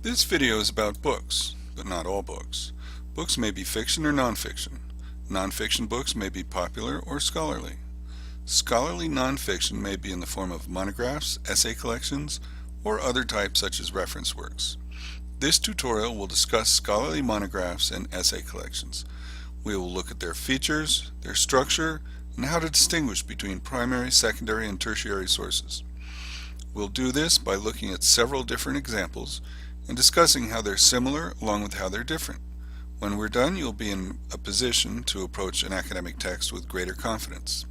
This video is about books, but not all books. Books may be fiction or nonfiction. Nonfiction books may be popular or scholarly. Scholarly nonfiction may be in the form of monographs, essay collections, or other types such as reference works. This tutorial will discuss scholarly monographs and essay collections. We will look at their features, their structure, and how to distinguish between primary, secondary, and tertiary sources. We'll do this by looking at several different examples and discussing how they're similar along with how they're different. When we're done, you'll be in a position to approach an academic text with greater confidence.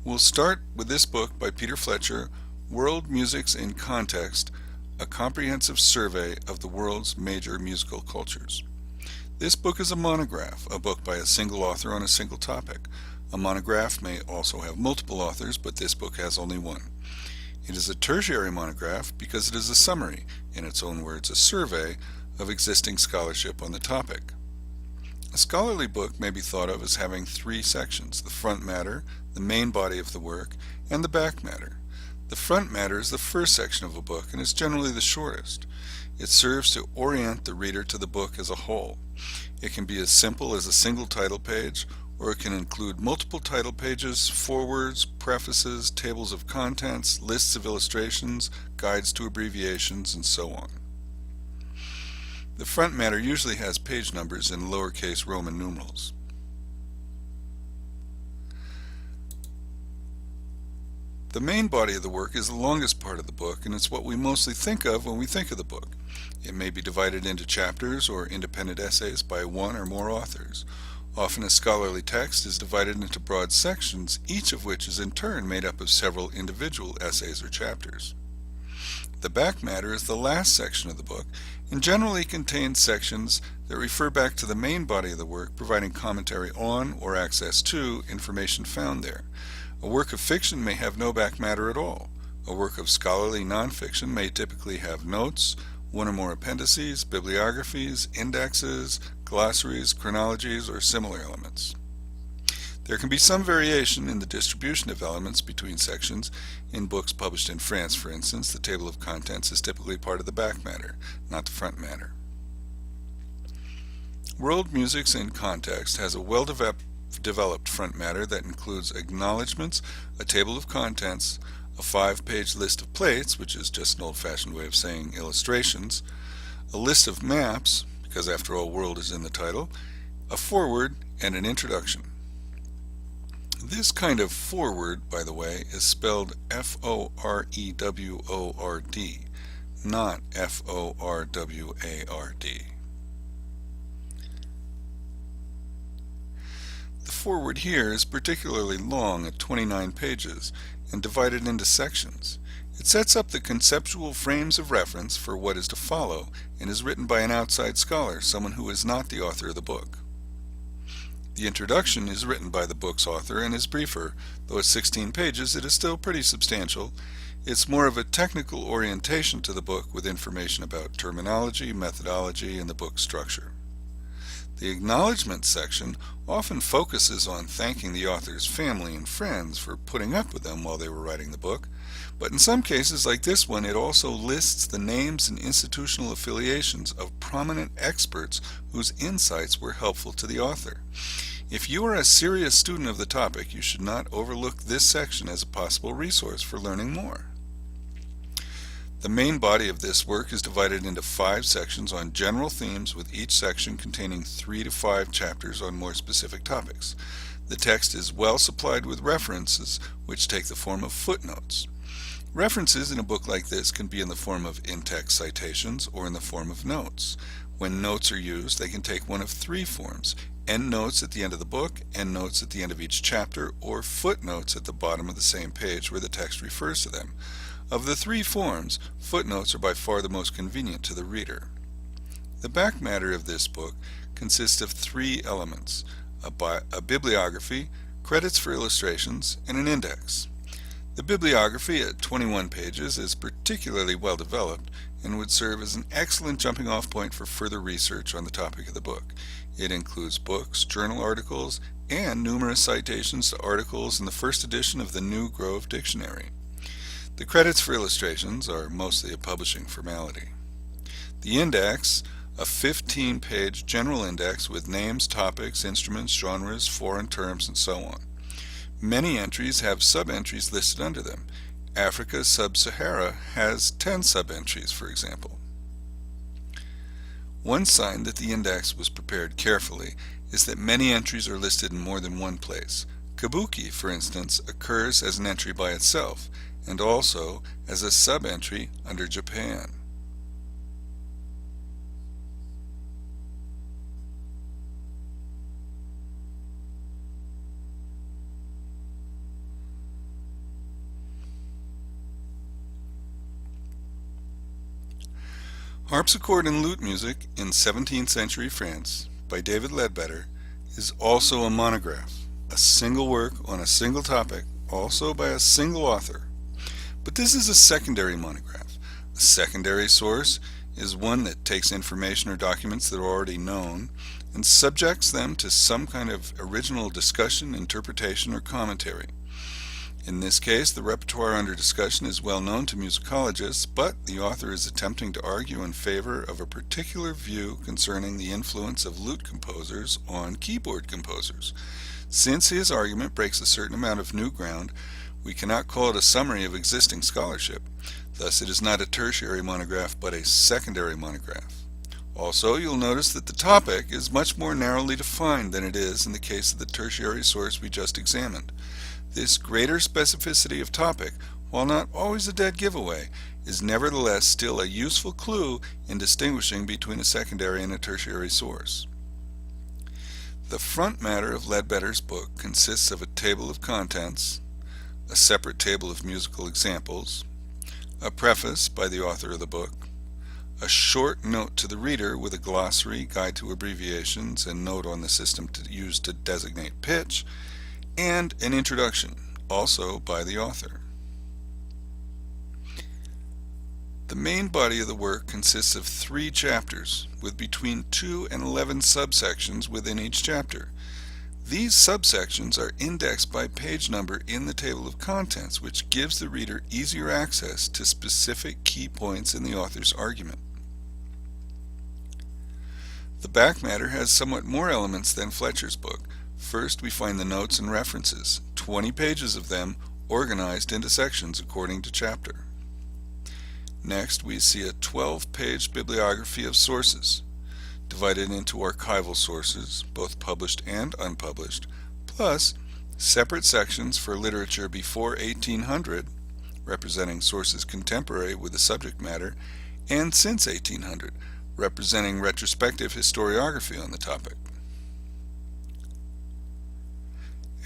We'll start with this book by Peter Fletcher, World Musics in Context, a comprehensive survey of the world's major musical cultures. This book is a monograph, a book by a single author on a single topic. A monograph may also have multiple authors, but this book has only one. It is a tertiary monograph because it is a summary, in its own words, a survey of existing scholarship on the topic. A scholarly book may be thought of as having three sections: the front matter, the main body of the work, and the back matter. The front matter is the first section of a book and is generally the shortest. It serves to orient the reader to the book as a whole. It can be as simple as a single title page, or it can include multiple title pages, forewords, prefaces, tables of contents, lists of illustrations, guides to abbreviations, and so on. The front matter usually has page numbers in lowercase Roman numerals. The main body of the work is the longest part of the book, and it's what we mostly think of when we think of the book. It may be divided into chapters or independent essays by one or more authors. Often a scholarly text is divided into broad sections, each of which is in turn made up of several individual essays or chapters. The back matter is the last section of the book and generally contains sections that refer back to the main body of the work, providing commentary on or access to information found there. A work of fiction may have no back matter at all. A work of scholarly nonfiction may typically have notes, one or more appendices, bibliographies, indexes, glossaries, chronologies, or similar elements. There can be some variation in the distribution of elements between sections. In books published in France, for instance, the table of contents is typically part of the back matter, not the front matter. World Musics in Context has a well-developed front matter that includes acknowledgments, a table of contents, a 5-page list of plates, which is just an old-fashioned way of saying illustrations, a list of maps, because after all world is in the title, a foreword, and an introduction. This kind of foreword, by the way, is spelled F-O-R-E-W-O-R-D, not F-O-R-W-A-R-D. The foreword here is particularly long at 29 pages and divided into sections. It sets up the conceptual frames of reference for what is to follow and is written by an outside scholar, someone who is not the author of the book. The introduction is written by the book's author and is briefer. Though at 16 pages, it is still pretty substantial. It's more of a technical orientation to the book with information about terminology, methodology, and the book's structure. The acknowledgement section often focuses on thanking the author's family and friends for putting up with them while they were writing the book, but in some cases like this one, it also lists the names and institutional affiliations of prominent experts whose insights were helpful to the author. If you are a serious student of the topic, you should not overlook this section as a possible resource for learning more. The main body of this work is divided into 5 sections on general themes, with each section containing 3 to 5 chapters on more specific topics. The text is well supplied with references, which take the form of footnotes. References in a book like this can be in the form of in-text citations or in the form of notes. When notes are used, they can take one of 3 forms: endnotes at the end of the book, endnotes at the end of each chapter, or footnotes at the bottom of the same page where the text refers to them. Of the 3 forms, footnotes are by far the most convenient to the reader. The back matter of this book consists of 3 elements: a bibliography, credits for illustrations, and an index. The bibliography at 21 pages is particularly well developed and would serve as an excellent jumping off point for further research on the topic of the book. It includes books, journal articles, and numerous citations to articles in the first edition of the New Grove Dictionary. The credits for illustrations are mostly a publishing formality. The index, a 15-page general index with names, topics, instruments, genres, foreign terms, and so on. Many entries have sub-entries listed under them. Africa Sub-Sahara has 10 sub-entries, for example. One sign that the index was prepared carefully is that many entries are listed in more than one place. Kabuki, for instance, occurs as an entry by itself, and also as a sub-entry under Japan. Harpsichord and Lute Music in 17th Century France by David Ledbetter is also a monograph, a single work on a single topic, also by a single author. But this is a secondary monograph. A secondary source is one that takes information or documents that are already known and subjects them to some kind of original discussion, interpretation, or commentary. In this case, the repertoire under discussion is well known to musicologists, but the author is attempting to argue in favor of a particular view concerning the influence of lute composers on keyboard composers. Since his argument breaks a certain amount of new ground, we cannot call it a summary of existing scholarship. Thus, it is not a tertiary monograph, but a secondary monograph. Also, you'll notice that the topic is much more narrowly defined than it is in the case of the tertiary source we just examined. This greater specificity of topic, while not always a dead giveaway, is nevertheless still a useful clue in distinguishing between a secondary and a tertiary source. The front matter of Ledbetter's book consists of a table of contents, a separate table of musical examples, a preface by the author of the book, a short note to the reader with a glossary, guide to abbreviations, and note on the system used to designate pitch, and an introduction, also by the author. The main body of the work consists of 3 chapters, with between 2 and 11 subsections within each chapter. These subsections are indexed by page number in the table of contents, which gives the reader easier access to specific key points in the author's argument. The back matter has somewhat more elements than Fletcher's book. First, we find the notes and references, 20 pages of them organized into sections according to chapter. Next, we see a 12-page bibliography of sources, divided into archival sources, both published and unpublished, plus separate sections for literature before 1800, representing sources contemporary with the subject matter, and since 1800, representing retrospective historiography on the topic.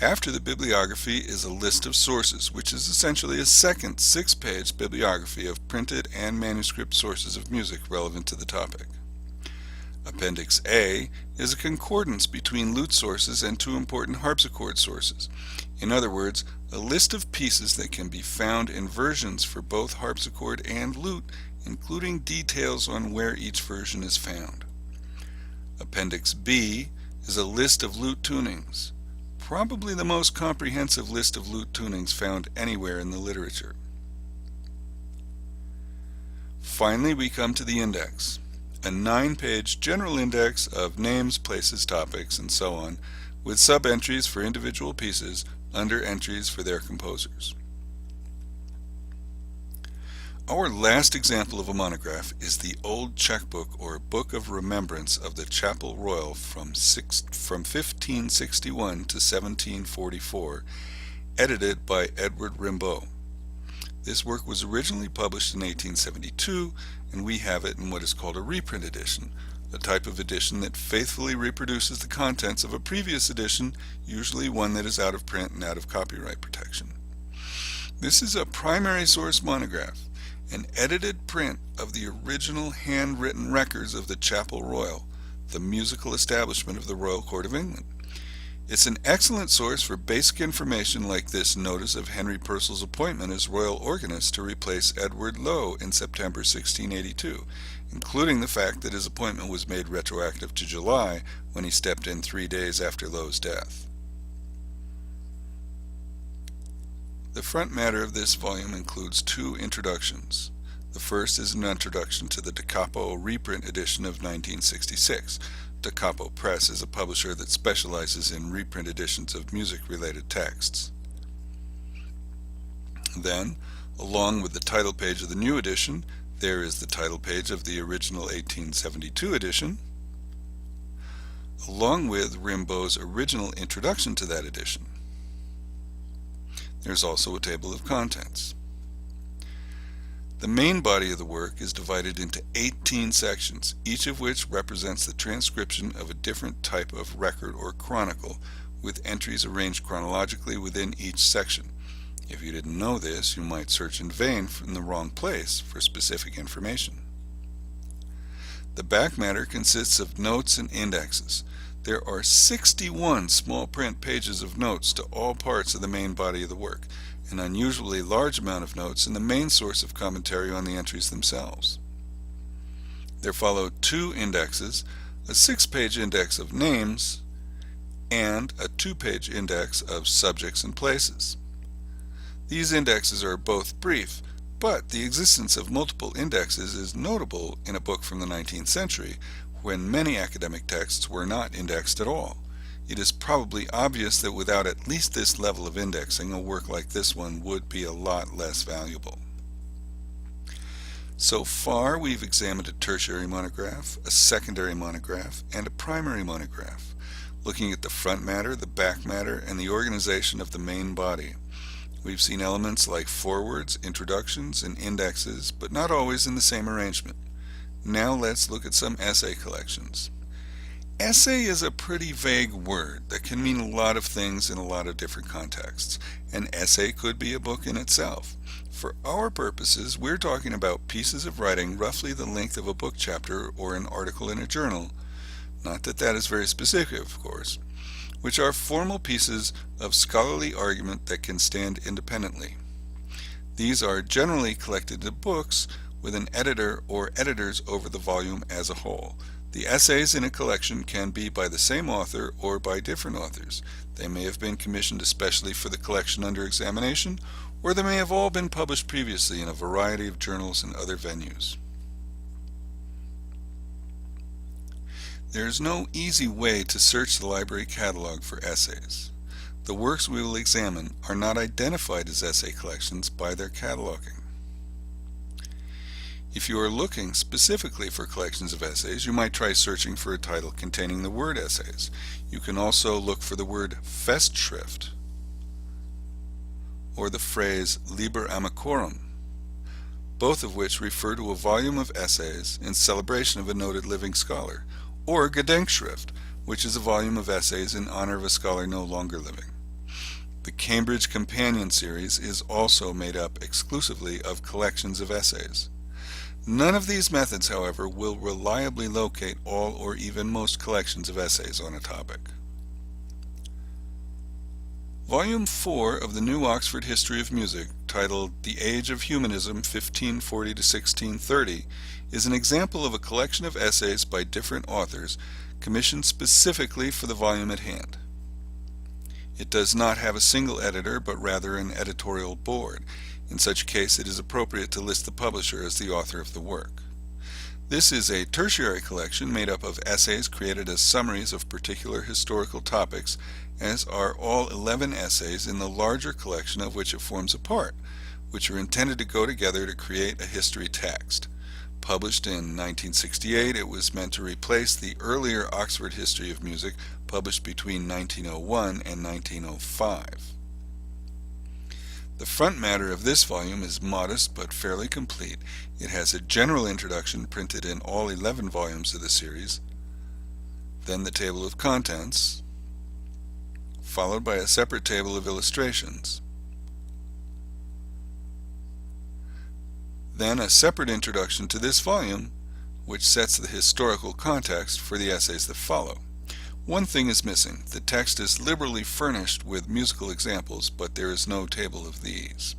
After the bibliography is a list of sources, which is essentially a second 6-page bibliography of printed and manuscript sources of music relevant to the topic. Appendix A is a concordance between lute sources and 2 important harpsichord sources. In other words, a list of pieces that can be found in versions for both harpsichord and lute, including details on where each version is found. Appendix B is a list of lute tunings, probably the most comprehensive list of lute tunings found anywhere in the literature. Finally, we come to the index, a 9-page general index of names, places, topics, and so on, with sub-entries for individual pieces under entries for their composers. Our last example of a monograph is the Old Checkbook or Book of Remembrance of the Chapel Royal from 1561 to 1744, edited by Edward Rimbaud. This work was originally published in 1872, and we have it in what is called a reprint edition, a type of edition that faithfully reproduces the contents of a previous edition, usually one that is out of print and out of copyright protection. This is a primary source monograph, an edited print of the original handwritten records of the Chapel Royal, the musical establishment of the Royal Court of England. It's an excellent source for basic information like this notice of Henry Purcell's appointment as royal organist to replace Edward Lowe in September 1682, including the fact that his appointment was made retroactive to July when he stepped in 3 days after Lowe's death. The front matter of this volume includes 2 introductions. The first is an introduction to the Da Capo reprint edition of 1966. Da Capo Press is a publisher that specializes in reprint editions of music-related texts. Then, along with the title page of the new edition, there is the title page of the original 1872 edition, along with Rimbaud's original introduction to that edition. There's also a table of contents. The main body of the work is divided into 18 sections, each of which represents the transcription of a different type of record or chronicle, with entries arranged chronologically within each section. If you didn't know this, you might search in vain in the wrong place for specific information. The back matter consists of notes and indexes. There are 61 small print pages of notes to all parts of the main body of the work, an unusually large amount of notes and the main source of commentary on the entries themselves. There follow two indexes, a 6-page index of names and a 2-page index of subjects and places. These indexes are both brief, but the existence of multiple indexes is notable in a book from the 19th century when many academic texts were not indexed at all. It is probably obvious that without at least this level of indexing, a work like this one would be a lot less valuable. So far, we've examined a tertiary monograph, a secondary monograph, and a primary monograph, looking at the front matter, the back matter, and the organization of the main body. We've seen elements like forewords, introductions, and indexes, but not always in the same arrangement. Now let's look at some essay collections. Essay is a pretty vague word that can mean a lot of things in a lot of different contexts. An essay could be a book in itself. For our purposes, we're talking about pieces of writing roughly the length of a book chapter or an article in a journal, not that that is very specific, of course, which are formal pieces of scholarly argument that can stand independently. These are generally collected into books with an editor or editors over the volume as a whole. The essays in a collection can be by the same author or by different authors. They may have been commissioned especially for the collection under examination, or they may have all been published previously in a variety of journals and other venues. There is no easy way to search the library catalog for essays. The works we will examine are not identified as essay collections by their cataloging. If you are looking specifically for collections of essays, you might try searching for a title containing the word essays. You can also look for the word Festschrift or the phrase Liber Amicorum, both of which refer to a volume of essays in celebration of a noted living scholar, or Gedenkschrift, which is a volume of essays in honor of a scholar no longer living. The Cambridge Companion series is also made up exclusively of collections of essays. None of these methods, however, will reliably locate all or even most collections of essays on a topic. Volume 4 of the New Oxford History of Music, titled The Age of Humanism 1540 to 1630, is an example of a collection of essays by different authors commissioned specifically for the volume at hand. It does not have a single editor, but rather an editorial board. In such case, it is appropriate to list the publisher as the author of the work. This is a tertiary collection made up of essays created as summaries of particular historical topics, as are all 11 essays in the larger collection of which it forms a part, which are intended to go together to create a history text. Published in 1968, it was meant to replace the earlier Oxford History of Music published between 1901 and 1905. The front matter of this volume is modest but fairly complete. It has a general introduction printed in all 11 volumes of the series, then the table of contents, followed by a separate table of illustrations, then a separate introduction to this volume, which sets the historical context for the essays that follow. One thing is missing. The text is liberally furnished with musical examples, but there is no table of these.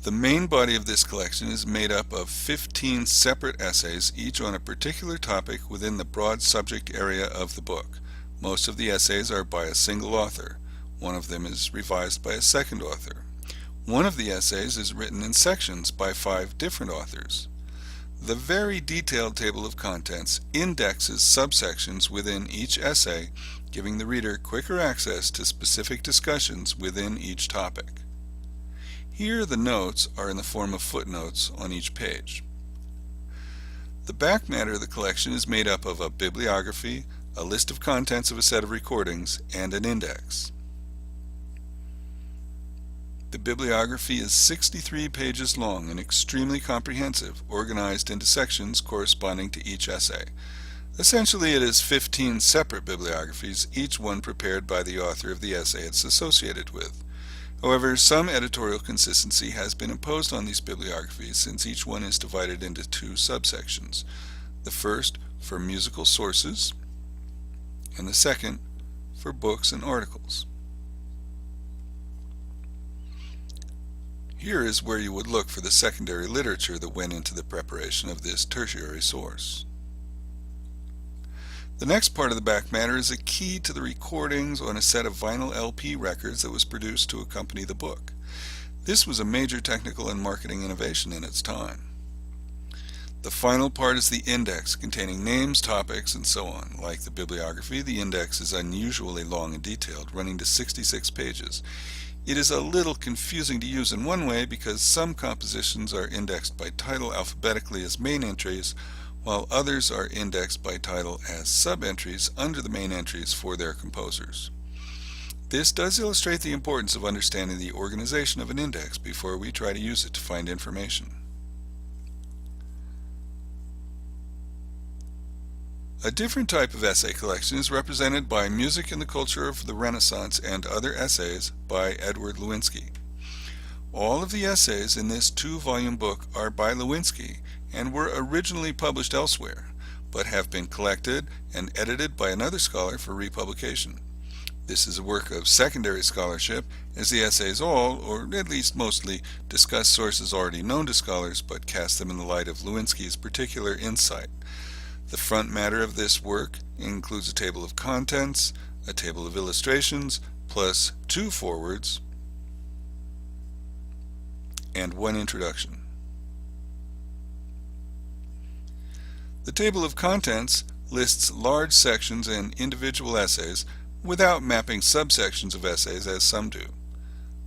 The main body of this collection is made up of 15 separate essays, each on a particular topic within the broad subject area of the book. Most of the essays are by a single author. One of them is revised by a second author. One of the essays is written in sections by 5 different authors. The very detailed table of contents indexes subsections within each essay, giving the reader quicker access to specific discussions within each topic. Here the notes are in the form of footnotes on each page. The back matter of the collection is made up of a bibliography, a list of contents of a set of recordings, and an index. The bibliography is 63 pages long and extremely comprehensive, organized into sections corresponding to each essay. Essentially, it is 15 separate bibliographies, each one prepared by the author of the essay it's associated with. However, some editorial consistency has been imposed on these bibliographies since each one is divided into 2 subsections. The first for musical sources, and the second for books and articles. Here is where you would look for the secondary literature that went into the preparation of this tertiary source. The next part of the back matter is a key to the recordings on a set of vinyl LP records that was produced to accompany the book. This was a major technical and marketing innovation in its time. The final part is the index, containing names, topics, and so on. Like the bibliography, the index is unusually long and detailed, running to 66 pages. It is a little confusing to use in one way because some compositions are indexed by title alphabetically as main entries, while others are indexed by title as sub-entries under the main entries for their composers. This does illustrate the importance of understanding the organization of an index before we try to use it to find information. A different type of essay collection is represented by Music and the Culture of the Renaissance and Other Essays by Edward Lewinsky. All of the essays in this 2-volume book are by Lewinsky and were originally published elsewhere, but have been collected and edited by another scholar for republication. This is a work of secondary scholarship, as the essays all, or at least mostly, discuss sources already known to scholars but cast them in the light of Lewinsky's particular insight. The front matter of this work includes a table of contents, a table of illustrations, plus 2 forewords, and 1 introduction. The table of contents lists large sections and individual essays without mapping subsections of essays as some do.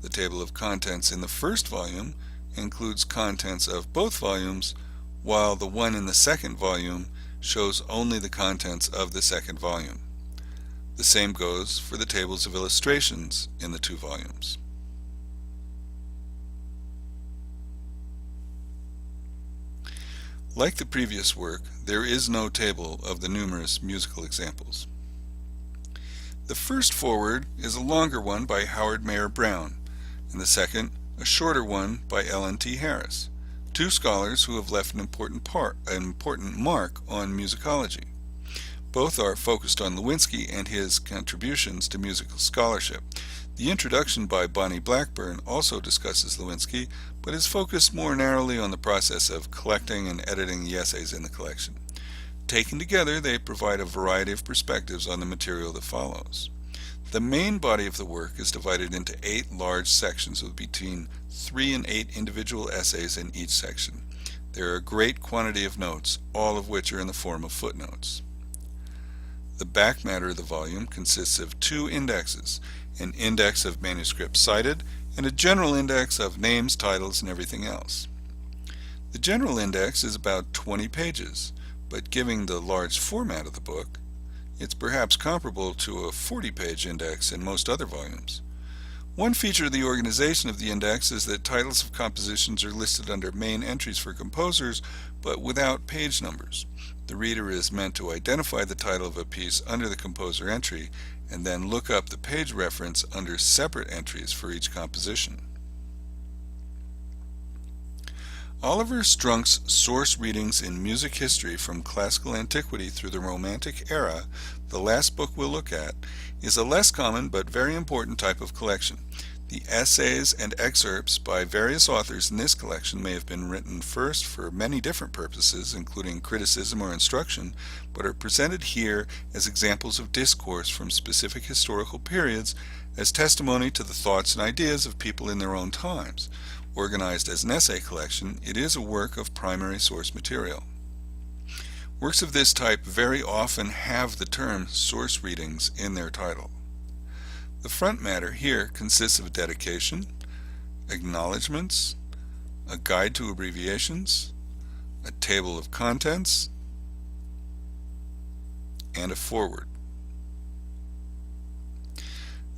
The table of contents in the first volume includes contents of both volumes, while the one in the second volume shows only the contents of the second volume. The same goes for the tables of illustrations in the 2 volumes. Like the previous work, there is no table of the numerous musical examples. The first foreword is a longer one by Howard Mayer Brown, and the second a shorter one by Ellen T. Harris, 2 scholars who have left an important mark on musicology. Both are focused on Lewinsky and his contributions to musical scholarship. The introduction by Bonnie Blackburn also discusses Lewinsky, but is focused more narrowly on the process of collecting and editing the essays in the collection. Taken together, they provide a variety of perspectives on the material that follows. The main body of the work is divided into 8 large sections with between 3 and 8 individual essays in each section. There are a great quantity of notes, all of which are in the form of footnotes. The back matter of the volume consists of 2 indexes, an index of manuscripts cited and a general index of names, titles, and everything else. The general index is about 20 pages, but given the large format of the book, it's perhaps comparable to a 40-page index in most other volumes. One feature of the organization of the index is that titles of compositions are listed under main entries for composers, but without page numbers. The reader is meant to identify the title of a piece under the composer entry and then look up the page reference under separate entries for each composition. Oliver Strunk's Source Readings in Music History from Classical Antiquity through the Romantic Era, the last book we'll look at, is a less common but very important type of collection. The essays and excerpts by various authors in this collection may have been written first for many different purposes, including criticism or instruction, but are presented here as examples of discourse from specific historical periods as testimony to the thoughts and ideas of people in their own times. Organized as an essay collection, it is a work of primary source material. Works of this type very often have the term source readings in their title. The front matter here consists of a dedication, acknowledgments, a guide to abbreviations, a table of contents, and a foreword.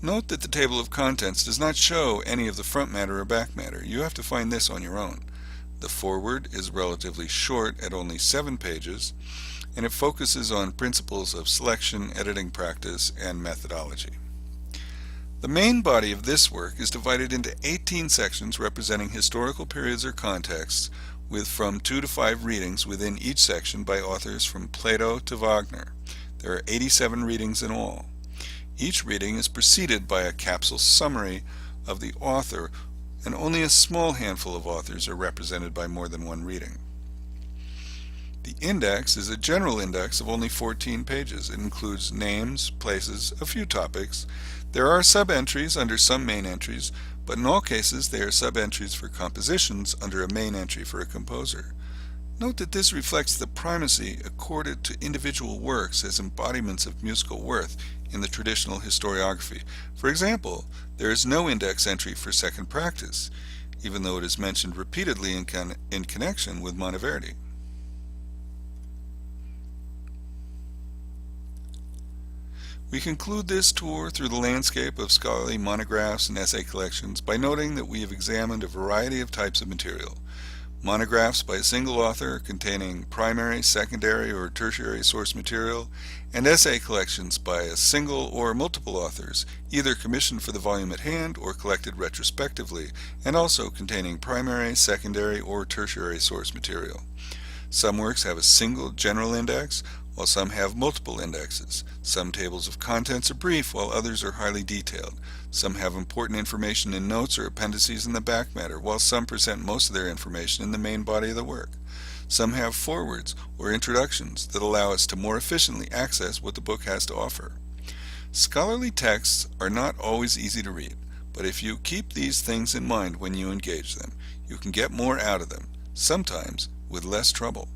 Note that the table of contents does not show any of the front matter or back matter. You have to find this on your own. The foreword is relatively short at only 7 pages, and it focuses on principles of selection, editing practice, and methodology. The main body of this work is divided into 18 sections representing historical periods or contexts, with from 2 to 5 readings within each section by authors from Plato to Wagner. There are 87 readings in all. Each reading is preceded by a capsule summary of the author, and only a small handful of authors are represented by more than one reading. The index is a general index of only 14 pages. It includes names, places, a few topics. There are sub-entries under some main entries, but in all cases they are sub-entries for compositions under a main entry for a composer. Note that this reflects the primacy accorded to individual works as embodiments of musical worth in the traditional historiography. For example, there is no index entry for second practice, even though it is mentioned repeatedly in connection with Monteverdi. We conclude this tour through the landscape of scholarly monographs and essay collections by noting that we have examined a variety of types of material. Monographs by a single author containing primary, secondary, or tertiary source material, and essay collections by a single or multiple authors, either commissioned for the volume at hand or collected retrospectively, and also containing primary, secondary, or tertiary source material. Some works have a single general index, while some have multiple indexes. Some tables of contents are brief, while others are highly detailed. Some have important information in notes or appendices in the back matter, while some present most of their information in the main body of the work. Some have forewords or introductions that allow us to more efficiently access what the book has to offer. Scholarly texts are not always easy to read, but if you keep these things in mind when you engage them, you can get more out of them, sometimes with less trouble.